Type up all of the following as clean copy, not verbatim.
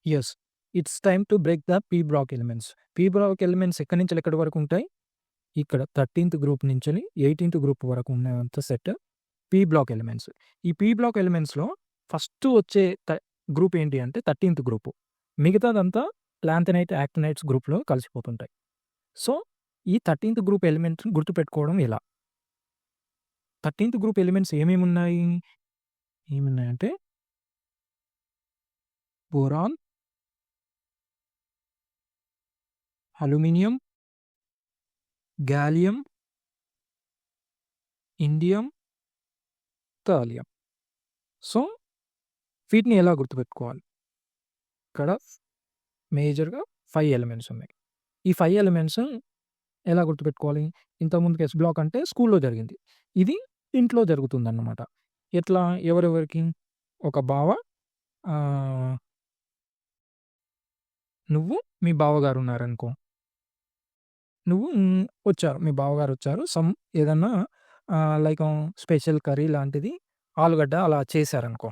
Yes. It's time to break the P block elements. P block elements ఎక్కడి నుంచి ఎక్కడి వరకు ఉంటాయి? ఇక్కడ 13థ్ గ్రూప్ నుంచెల్లి 18థ్ గ్రూప్ వరకు ఉన్నంత సెట్ పీ బ్లాక్ ఎలిమెంట్స్. ఈ పీ బ్లాక్ ఎలిమెంట్స్‌లో ఫస్ట్ వచ్చే గ్రూప్ ఏంటి అంటే 13థ్ గ్రూపు. మిగతాదంతా లాంథనైట్, యాక్టినైట్స్ గ్రూప్‌లో కలిసిపోతుంటాయి. సో, ఈ 13థ్ గ్రూప్ ఎలిమెంట్స్‌ని గుర్తుపెట్టుకోవడం ఎలా? 13థ్ గ్రూప్ ఎలిమెంట్స్ ఏమేమున్నాయి? ఏమున్నాయంటే boron, aluminium, gallium, indium, thallium. So, వీటిని ఎలా గుర్తుపెట్టుకోవాలి? ఇక్కడ మేజర్‌గా 5 ఎలిమెంట్స్ ఉన్నాయి. ఈ 5 ఎలిమెంట్స్ ఎలా గుర్తుపెట్టుకోవాలి? ఇంతకుముందుకు ఎస్ బ్లాక్ అంటే స్కూల్‌లో జరిగింది. ఇది ఇంట్లో జరుగుతుందన్నమాట. ఎట్లా? ఎవరెవరికి? ఒక బావ, నువ్వు, మీ బావగారున్నారనుకో. నువ్వు వచ్చారు. మీ బావగారొచ్చారు. ఏదన్నా లైక్ స్పెషల్ కర్రీ లాంటిది ఆలుగడ్డ అలా చేశారనుకో.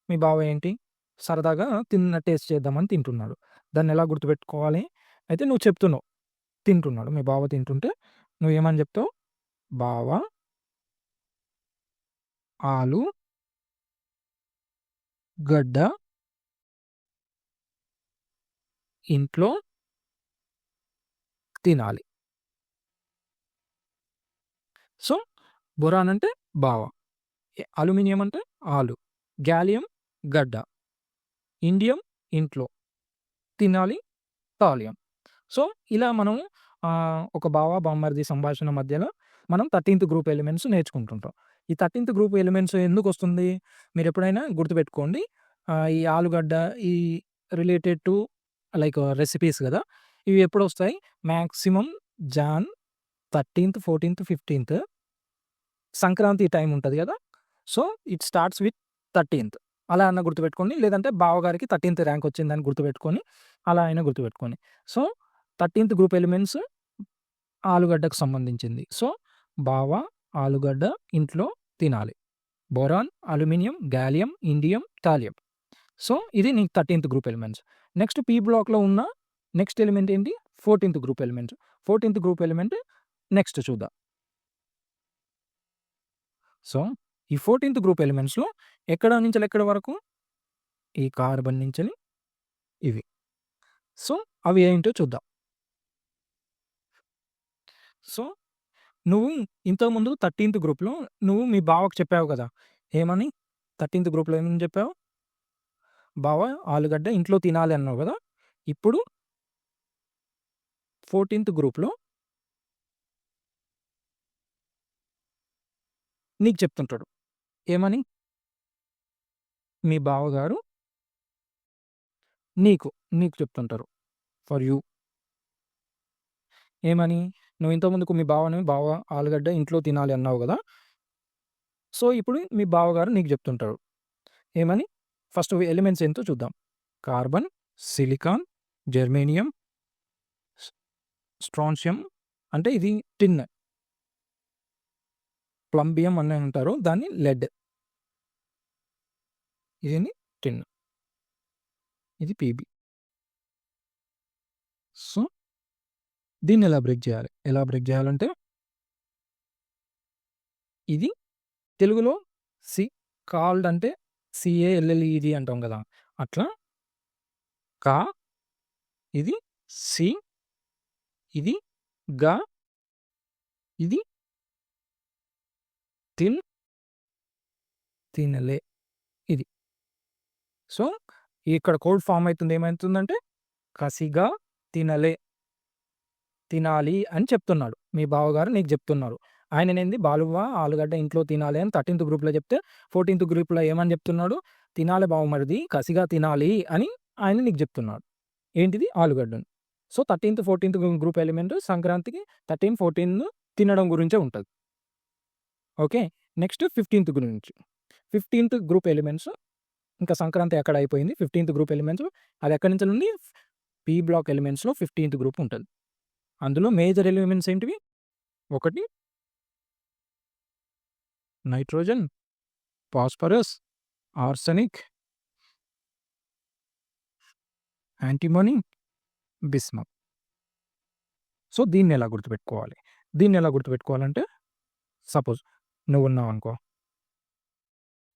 మీ బావ ఏంటి? సరదాగా టేస్ట్ చేద్దామని తింటున్నాడు. దాన్నెలా గుర్తుపెట్టుకోవాలి? అయితే నువ్వు చెప్తున్నావు. తింటున్నాడు. మీ బావ తింటుంటే నువ్వేమని చెప్తావు? బావ ఆలు గడ్డ ఇంట్లో తినాలి. సో, బొరాన్ అంటే బావ, అల్యూమినియం అంటే ఆలు, గాలియం గడ్డ, ఇండియం ఇంట్లో, తినాలి థాలియం. సో, ఇలా మనం ఒక బావ, బామ్మర్ది సంభాషణ మధ్యలో మనం 13థ్ గ్రూప్ ఎలిమెంట్స్ నేర్చుకుంటుంటాం. ఈ 13థ్ గ్రూప్ ఎలిమెంట్స్ ఎందుకొస్తుంది? మీరెప్పుడైనా గుర్తుపెట్టుకోండి. ఈ ఆలుగడ్డ ఈ రిలేటెడ్ టు లైక్ రెసిపీస్ గదా! ఇవి ఎప్పుడొస్తాయి? మాక్సిమం జాన్ 13థ్, 14థ్, 15థ్ సంక్రాంతి టైం ఉంటది గదా! సో, ఇట్ స్టార్ట్స్ విత్ 13థ్ అలా అన్నా గుర్తుపెట్టుకోండి. లేదంటే బావగారికి 13థ్ ర్యాంక్ వచ్చిందని గుర్తుపెట్టుకొని అలా అయినా గుర్తుపెట్టుకోండి. సో, 13థ్ గ్రూప్ ఎలిమెంట్స్ ఆలుగడ్డకు సంబంధించింది. సో, బావ ఆలుగడ్డ ఇంట్లో తినాలి. Boron, aluminium, gallium, indium, thallium. So, ఇది నీకు 13థ్ గ్రూప్ ఎలిమెంట్స్. నెక్స్ట్ పీ బ్లాక్‌లో ఉన్న నెక్స్ట్ ఎలిమెంట్ ఏంటి? 14థ్ గ్రూప్ ఎలిమెంట్. 14థ్ గ్రూప్ ఎలిమెంట్ నెక్స్ట్ చూద్దాం. సో, ఈ 14థ్ గ్రూప్ ఎలిమెంట్స్‌లో ఎక్కడ నుంచెల్లి ఎక్కడి వరకు? ఈ కార్బన్ నుంచెల్లి ఇవి. సో, అవి ఏంటో చూద్దాం. సో, నువ్వు ఇంతకుముందు 13థ్ గ్రూప్‌లో నువ్వు మీ బావకు చెప్పావు గదా! ఏమని? 13థ్ గ్రూప్‌లో ఏమని చెప్పావు? బావ ఆలుగడ్డ ఇంట్లో తినాలి అన్నావు గదా! ఇప్పుడు 14థ్ గ్రూప్‌లో నీకు చెప్తుంటాడు. ఏమని? మీ బావగారు నీకు చెప్తుంటారు. For you. ఏమని? నువ్వు ఇంతకుముందుకు మీ బావ ఆలుగడ్డ ఇంట్లో తినాలి అన్నావు గదా! సో, ఇప్పుడు మీ బావగారు నీకు చెప్తుంటారు. ఏమని? ఫస్ట్ ఎలిమెంట్స్ ఏంటో చూద్దాం. కార్బన్, సిలికాన్, జెర్మేనియం, స్ట్రాన్షియం అంటే ఇది టిన్. ప్లంబియం అని అంటారు. దాన్ని లెడ్. ఇది టిన్. ఇది పీబీ. సో, దీన్ని ఎలా బ్రేక్ చేయాలి? ఎలా బ్రేక్ చేయాలంటే ఇది తెలుగులో కాల్డ్ అంటే CALLED అంటాం గదా! అట్లా కా, ఇది సి, ఇది గా, ఇది తినలే ఇది. సో, ఇక్కడ కోడ్ ఫార్మ్ అయితుంది. ఏమైతుందంటే కసిగా తినాలి అని చెప్తున్నాడు. మీ బావగారు నీకు చెప్తున్నారు. ఆయననేంది బాలువ్వ ఆలుగడ్డ ఇంట్లో తినాలి అని 13థ్ గ్రూప్‌లో చెప్తే 14థ్ గ్రూప్‌లో ఏమని చెప్తున్నాడు? తినాలి బావమరిది కసిగా తినాలి అని ఆయన నీకు చెప్తున్నాడు. ఏంటిది? ఆలుగడ్డను. సో, 13థ్, 14థ్ గ్రూప్ ఎలిమెంట్ సంక్రాంతికి 13, 14 తినడం గురించే ఉంటది. ఓకే. నెక్స్ట్ 15థ్ గురించి. 15థ్ గ్రూప్ ఎలిమెంట్స్ ఇంకా సంక్రాంతి అక్కడ అయిపోయింది. 15థ్ గ్రూప్ ఎలిమెంట్స్ అది ఎక్కడి నుంచెల్లి? పీ బ్లాక్ ఎలిమెంట్స్‌లో 15థ్ గ్రూప్ ఉంటది. అందులో మేజర్ ఎలిమెంట్స్ ఏంటివి? ఒకటి nitrogen, phosphorus, arsenic, antimony, bismuth. So, దీన్నెలా గుర్తుపెట్టుకోవాలి? దీన్నెలా గుర్తుపెట్టుకోవాలంటే సపోజ్ నువ్వున్నావనుకో,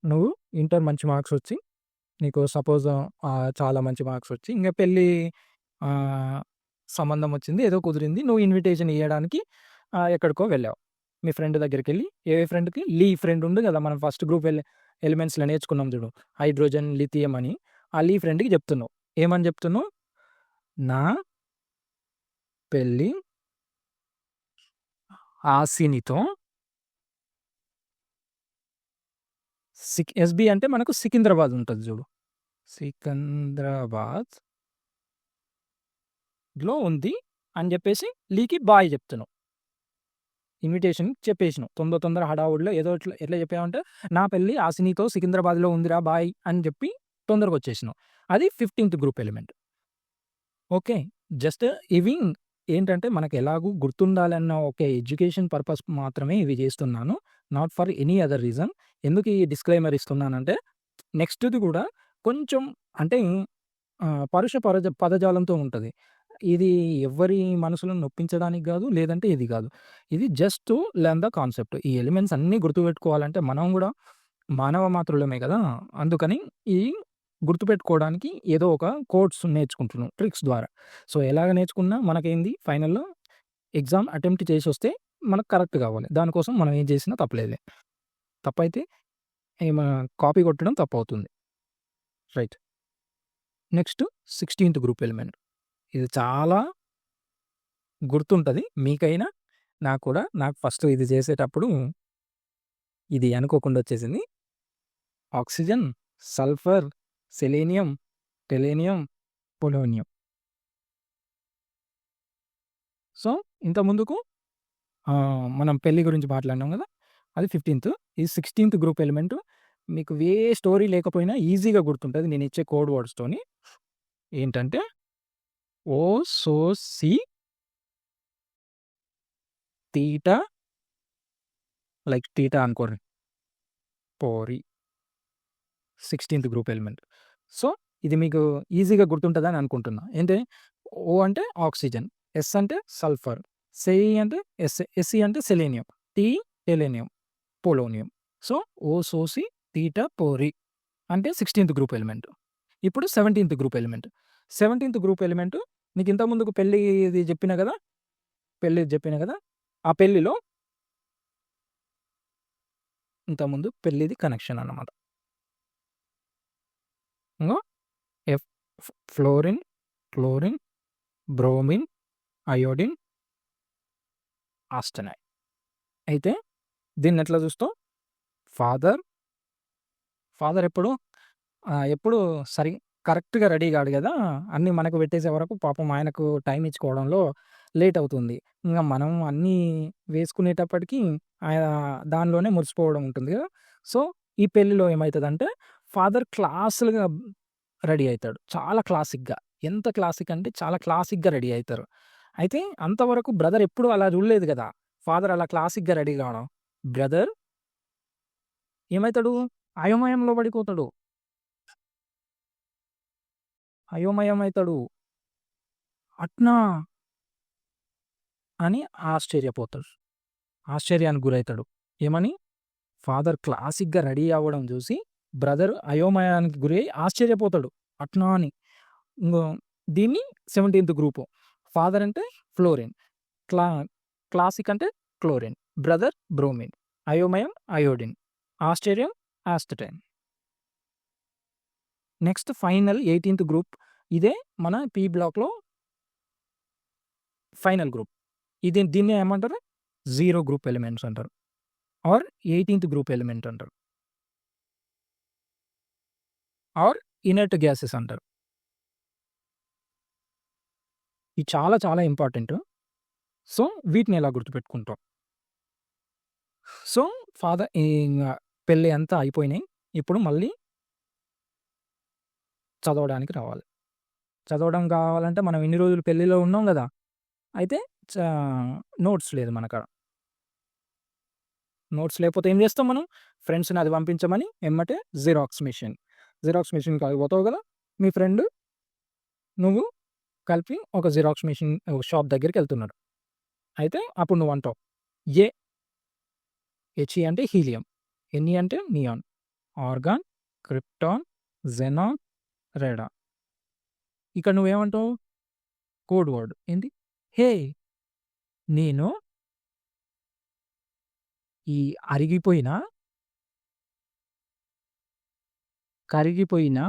నువ్వు ఇంటర్ మంచి మార్క్సొచ్చి నీకు సపోజ్ చాలా మంచి మార్క్సొచ్చి ఇంక పెళ్ళి సంబంధం వచ్చింది. ఏదో కుదిరింది. నువ్వు ఇన్విటేషన్ ఇయ్యడానికి ఎక్కడికో వెళ్ళావు. మీ ఫ్రెండ్ దగ్గరికెళ్ళి ఏ ఫ్రెండ్‌కి? ఫ్రెండ్ ఉంది గదా! మనం ఫస్ట్ గ్రూప్ ఎలిమెంట్స్‌లో నేర్చుకున్నాం చూడు. హైడ్రోజన్, లిథియం అని. ఆ ఫ్రెండ్‌కి చెప్తున్నావు. ఏమని చెప్తున్నావు? నా పెళ్ళి హాసినితో ఎస్‌బి అంటే మనకు సికింద్రాబాద్ ఉంటది చూడు. సికంద్రాబాద్‌లో ఉంది అని చెప్పేసి లీకి బాయ్ చెప్తున్నావు. ఇన్విటేషన్ చెప్పేసినావు. తొందర హడావుడిలో ఏదో ఎట్లా చెప్పావంటే, నా పెళ్ళి హాసినితో సికింద్రాబాద్‌లో ఉందిరా బాయ్ అని చెప్పి తొందరగా వచ్చేసినావు. అది 15th group element. Okay. Just ఇవి ఏంటంటే మనకు ఎలాగూ గుర్తుండాలన్న ఒక ఎడ్యుకేషన్ పర్పస్ మాత్రమే ఇవి చేస్తున్నాను. Not for any other reason. ఎందుకు ఈ డిస్క్లైమర్ ఇస్తున్నానంటే, నెక్స్ట్‌ది కూడా కొంచెం అంటే పరుష పదజాలంతో ఉంటది. ఇది ఎవ్వరి మనసులను నొప్పించడానికి గాదు. లేదంటే ఇది గాదు. ఇది just to learn the concept. ఈ ఎలిమెంట్స్ అన్నీ గుర్తుపెట్టుకోవాలంటే మనం గూడా మానవ మాత్రులమే గదా! అందుకని ఈ గుర్తుపెట్టుకోవడానికి ఏదో ఒక కోడ్స్ నేర్చుకుంటున్నాం ట్రిక్స్ ద్వారా. సో, ఎలాగ నేర్చుకున్నా మనకేంది ఫైనల్‌లో ఎగ్జామ్ అటెంప్ట్ చేసొస్తే మనకు కరెక్ట్ గావాలి. దానికోసం మనం ఏం చేసినా తప్పులేదులే. తప్పైతే కాపీ కొట్టడం తప్పవుతుంది. Right. Next 16th group element. ఇది చాలా గుర్తుంటది మీకైనా, నాకు కూడా. నాకు ఫస్ట్ ఇది చేసేటప్పుడు ఇది అనుకోకుండా వచ్చేసింది. Oxygen, sulphur, selenium, tellurium, polonium. So, ఇంతకుముందుకు మనం పెళ్లి గురించి మాట్లాడినాం గదా! అది 15th. ఈ 16th గ్రూప్ ఎలిమెంట్ మీకు ఏ స్టోరీ లేకపోయినా ఈజీగా గుర్తుంటది నేనిచ్చే కోడ్ వర్డ్స్‌తోని. ఏంటంటే ఓ-సో-సి తీటా లైక్ తీటా అనుకోండి. పోరి 16th గ్రూప్ ఎలిమెంట్. సో, ఇది మీకు ఈజీగా గుర్తుంటదని అనుకుంటున్నా. ఏంటి? ఓ అంటే ఆక్సిజన్, ఎస్ అంటే సల్ఫర్, అంటే ఎస్‌సి అంటే selenium, T tellurium, polonium. So, ఓ-సో-సి తీటా పోరి అంటే 16th గ్రూప్ ఎలిమెంట్. ఇప్పుడు 17th group element. 17th group element నీకు ఇంతకుముందుకు పెళ్ళిది చెప్పినా గదా! ఆ పెళ్ళిలో ఇంతకుముందు పెళ్ళిది కనెక్షన్ అన్నమాట. ఇంగో fluorine, chlorine, bromine, iodine, arsenide. అయితే దీన్నెట్లా చూస్తావు? ఫాదర్ ఎప్పుడు కరెక్ట్‌గా రెడీ కాడు గదా! అన్నీ మనకు పెట్టేసే వరకు పాపం ఆయనకు టైం ఇచ్చుకోవడంలో లేట్ అవుతుంది. ఇంగ మనం అన్నీ వేసుకునేటప్పటికి దానిలోనే మురిసిపోవడం ఉంటుంది గదా! సో, ఈ పెళ్ళిలో ఏమైతదంటే ఫాదర్ క్లాసులుగా రెడీ అయితాడు. చాలా క్లాసిక్‌గా. ఎంత క్లాసిక్ అంటే చాలా క్లాసిక్‌గా రెడీ అయితారు. అయితే అంతవరకు బ్రదర్ ఎప్పుడు అలా చూడలేదు గదా! ఫాదర్ అలా క్లాసిక్‌గా రెడీ కావడం. బ్రదర్ ఏమైతాడు? అయోమయంలో పడిపోతాడు. అయోమయమైతాడు. అట్నా అని ఆశ్చర్యపోతాడు. ఆశ్చర్యానికి గురైతాడు. ఏమని? ఫాదర్ క్లాసిక్‌గా రెడీ అవ్వడం చూసి బ్రదర్ అయోమయానికి గురై ఆశ్చర్యపోతాడు. అట్నా అని. ఇంగో దీన్ని 17th గ్రూపు. ఫాదర్ అంటే ఫ్లోరిన్, క్లా క్లాసిక్ అంటే క్లోరిన్, బ్రదర్ బ్రోమిన్, అయోమయం అయోడిన్, ఆశ్చర్యం ఆస్టటైన్. Next final 18th group. ఇదే మన పి బ్లాక్‌లో ఫైనల్ గ్రూప్. దీన్ని ఏమంటారు? 0 గ్రూప్ ఎలిమెంట్స్ అంటారు. ఆర్ 18th గ్రూప్ ఎలిమెంట్ అంటారు. ఆర్ ఇనర్ట్ గ్యాసెస్ అంటారు. ఇది చాలా చాలా ఇంపార్టెంట్. సో, వీటిని ఎలా గుర్తుపెట్టుకుంటాం? సో, పెళ్ళి అంతా అయిపోయినాయి. ఇప్పుడు మళ్ళీ చదవడానికి రావాలి. చదవడం కావాలంటే మనం ఇన్ని రోజులు పెళ్ళిలో ఉన్నాం గదా! అయితే నోట్స్ లేదు మనకాడ. నోట్స్ లేకపోతే ఏం చేస్తాం మనం? ఫ్రెండ్స్‌ని అది పంపించమని ఎమ్మటే జిరాక్స్ మిషన్‌కి పోతావు గదా! మీ ఫ్రెండ్ నువ్వు కలిపి ఒక జిరాక్స్ మెషిన్ షాప్ దగ్గరికెళ్తున్నారు. అయితే అప్పుడు నువ్వంటావు ఏ హెచ్‌ఈ అంటే హీలియం, ఎన్‌ఈ అంటే neon, organ, krypton, xenon, Radeon. ఇక్కడ నువ్వేమంటావు? కోడ్ వర్డ్ ఏంటి? హే! నేను ఈ అరిగిపోయిన, కరిగిపోయిన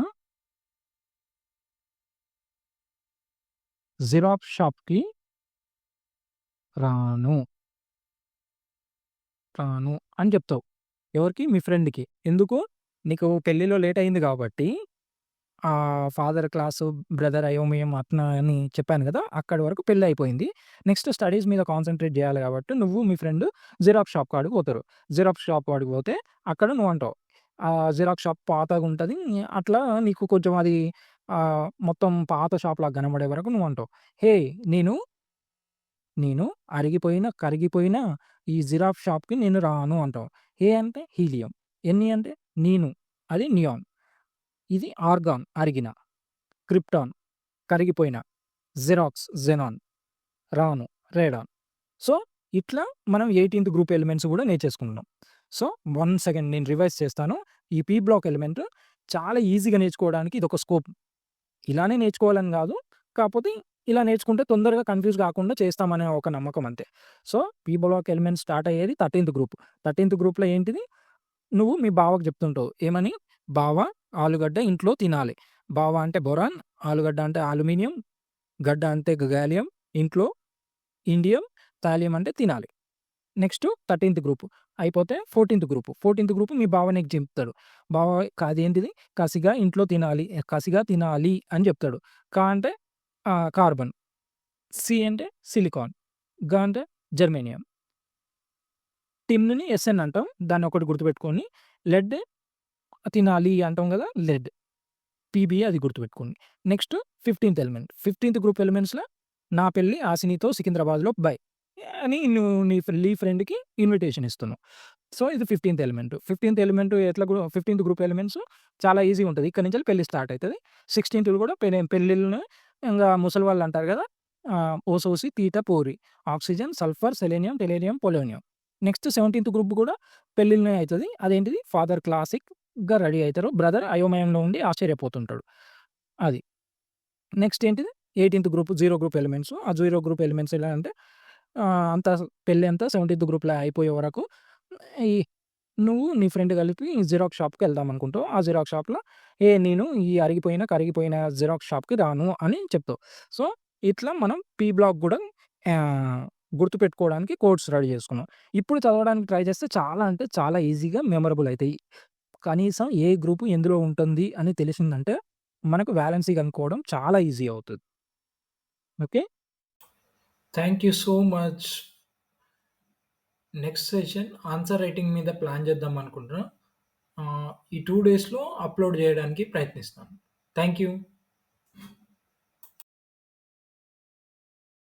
జిరాక్స్ షాప్‌కి రాను, రాను అని చెప్తావు. ఎవరికి? మీ ఫ్రెండ్‌కి. ఎందుకు? నీకు పెళ్లిలో లేట్ అయింది కాబట్టి ఫాదర్ క్లాసు, బ్రదర్ అయోమయం అట్లా అని చెప్పాను గదా! అక్కడి వరకు పెళ్లి అయిపోయింది. నెక్స్ట్ స్టడీస్ మీద కాన్సంట్రేట్ జేయాలి గాబట్టి నువ్వు, మీ ఫ్రెండ్ జిరాక్స్ షాప్ కాడికి పోతారు. జిరాక్స్ షాప్ కాడికి పోతే అక్కడ నువ్వంటావు. Xerox shop పాతగుంటది. అట్లా నీకు కొంచెం అది మొత్తం పాత షాప్‌లాగా కనబడే వరకు నువ్వంటావు. హే! నేను, నేను అరిగిపోయిన, కరిగిపోయిన ఈ జిరాక్స్ షాప్‌కి నేను రాను అంటావు. ఏ అంటే హీలియం, ఎన్ని అంటే నేను, అది నియాన్. ఇది ఆర్గాన్ అరిగిన, క్రిప్టాన్ కరిగిపోయిన, జిరాక్స్ జెనాన్, రాను రేడాన్. సో, ఇట్లా మనం 18థ్ గ్రూప్ ఎలిమెంట్స్ గూడా నేర్చేసుకుంటున్నాం. సో, వన్స్ అగైన్ నేను రివైజ్ చేస్తాను. ఈ పీ బ్లాక్ ఎలిమెంట్ చాలా ఈజీగా నేర్చుకోవడానికి ఇదొక స్కోప్. ఇలానే నేర్చుకోవాలని గాదు. కాపోతే ఇలా నేర్చుకుంటే తొందరగా కన్‌ఫ్యూజ్ గాకుండా చేస్తామనే ఒక నమ్మకం అంతే. So, P block element start అయ్యేది 13థ్ గ్రూప్. 13థ్ గ్రూప్‌లో ఏంటిది? నువ్వు మీ బావకి చెప్తుంటావు. ఏమని? బావ ఆలుగడ్డ ఇంట్లో తినాలి. బావ అంటే బొరాన్, ఆలుగడ్డ అంటే అల్యూమినియం, గడ్డ అంటే గాలియం, ఇంట్లో ఇండియం, థాలియం అంటే తినాలి. నెక్స్ట్ 13థ్ గ్రూప్ అయిపోతే 14థ్ గ్రూప్. 14థ్ గ్రూప్ మీ బావ నీకు చెప్తాడు. బావ అదేంటిది? కసిగా ఇంట్లో తినాలి, కసిగా తినాలి అని చెప్తాడు. అంటే కార్బన్, సి అంటే సిలికాన్, అంటే జర్మేనియం. టిన్‌ని ఎస్ఎన్ అంటాం. దాన్ని ఒకటి గుర్తుపెట్టుకొని లెడ్ తినాలి అంటాం గదా! లెడ్. పీబీఏ అది గుర్తుపెట్టుకోండి. నెక్స్ట్ 15థ్ ఎలిమెంట్. 15థ్ గ్రూప్ ఎలిమెంట్స్‌లో నా పెళ్లి ఆసినితో సికింద్రాబాద్‌లో బై అని నువ్వు నీ ఫ్రెండ్‌కి ఇన్విటేషన్ ఇస్తున్నావు. సో, ఇది 15థ్ ఎలిమెంట్. 15థ్ ఎలిమెంట్ 15థ్ గ్రూప్ ఎలిమెంట్స్ చాలా ఈజీగా ఉంటది. ఇక్కడి నుంచెల్లి పెళ్లి స్టార్ట్ అయితది. 16థ్ కూడా పెళ్ళిళ్ళని ఇంగా ముసలివాళ్ళు అంటారు గదా! ఓసోసి, తీట, పోరి, oxygen, sulphur, selenium, tellurium, polonium. Next 17థ్ గ్రూప్ కూడా పెళ్ళిళ్ళనే అయితది. అదేంటిది? ఫాదర్ క్లాసిక్‌గా రెడీ అయితారు. బ్రదర్ అయోమయంలో ఉండి ఆశ్చర్యపోతుంటాడు. అది. నెక్స్ట్ ఏంటిది? 18థ్ గ్రూప్, జీరో గ్రూప్ ఎలిమెంట్స్. ఆ జీరో గ్రూప్ ఎలిమెంట్స్ ఎలా అంటే అంతా పెళ్లి అంతా 17థ్ గ్రూప్‌లో అయిపోయే వరకు ఈ నువ్వు, నీ ఫ్రెండ్ కలిపి జిరాక్స్ షాప్‌కి వెళ్దాం అనుకుంటావు. ఆ జిరాక్స్ షాప్‌లో నేను ఈ అరిగిపోయిన, కరిగిపోయిన జిరాక్స్ షాప్‌కి రాను అని చెప్తావు. సో, ఇట్లా మనం పీ బ్లాక్ గూడా ఆహ్, గుర్తుపెట్టుకోవడానికి కోడ్స్ రెడీ చేసుకున్నాం. ఇప్పుడు చదవడానికి ట్రై చేస్తే చాలా అంటే చాలా ఈజీగా మెమరబుల్ అయితాయి. కనీసం ఏ గ్రూప్ ఎందులో ఉంటుంది అని తెలిసిందంటే మనకు వాలెన్సీ కనుక్కోవడం చాలా ఈజీ అవుతది. Okay. Thank you so much. Next session answer writing మీద ప్లాన్ చేద్దాం అనుకుంటున్నా. ఈ 2 డేస్‌లో అప్‌లోడ్ చేయడానికి ప్రయత్నిస్తాను. Thank you.